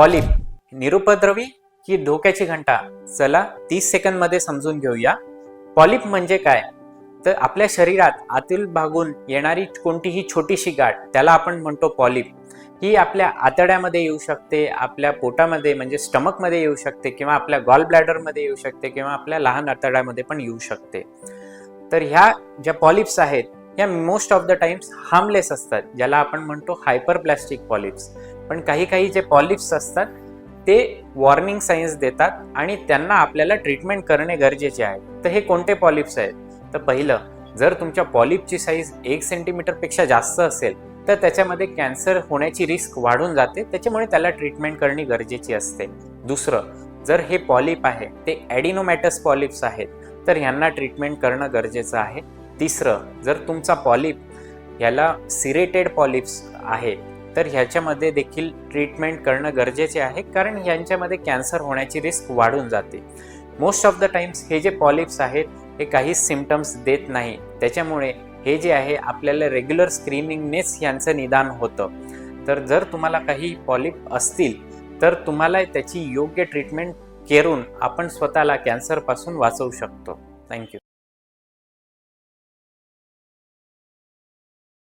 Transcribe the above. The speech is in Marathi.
पॉलिप निरुपद्रवी की धोक्याची घंटा? चला 30 सेकंद मध्ये समजून घेऊया. पॉलिप म्हणजे काय? तर आपल्या शरीरात आतील भागून येणारी कोणतीही छोटीशी गाठ त्याला आपण म्हणतो पॉलिप. ही आपल्या आतड्यामध्ये येऊ शकते, आपल्या पोटामध्ये म्हणजे स्टमकमध्ये येऊ शकते, किंवा आपल्या गॉल ब्लॅडरमध्ये येऊ शकते, किंवा आपल्या लहान आतड्यामध्ये पण येऊ शकते. तर ह्या ज्या पॉलिप्स आहेत ह्या most of the times harmless असतात, ज्याला आपण म्हणतो हायपरप्लास्टिक पॉलिप्स. पण काही जे पॉलिप्स असतात ते वॉर्निंग साइन्स देतात आणि त्यांना आपल्याला ट्रीटमेंट करणे गरजेचे आहे. तर हे कोणते पॉलिप्स आहेत? तर पहिलं, जर तुमच्या पॉलिपची साईज 1 सेंटीमीटरपेक्षा जास्त असेल तर त्याच्यामध्ये कॅन्सर होण्याची रिस्क वाढून जाते, त्याच्यामुळे त्याला ट्रीटमेंट करणे गरजेची असते. दुसरं, जर हे पॉलिप आहे ते ॲडिनोमॅटस पॉलिप्स आहेत तर ह्यांना ट्रीटमेंट करणं गरजेचं आहे. तिसरं, जर तुमचा पॉलिप याला सिरेटेड पॉलिप्स आहे तर ह्याच्यामध्ये देखील ट्रीटमेंट करणं गरजेचे आहे, कारण ह्यांच्यामध्ये कॅन्सर होण्याची रिस्क वाढून जाते. मोस्ट ऑफ द टाइम्स हे जे पॉलिप्स आहेत हे काही सिम्पटम्स देत नाही, त्याच्यामुळे हे जे आहे आपल्याला रेग्युलर स्क्रीनिंगनेच यांचं निदान होतं. तर जर तुम्हाला काही पॉलिप असतील तर तुम्हाला त्याची योग्य ट्रीटमेंट करून आपण स्वतःला कॅन्सरपासून वाचवू शकतो. थँक्यू.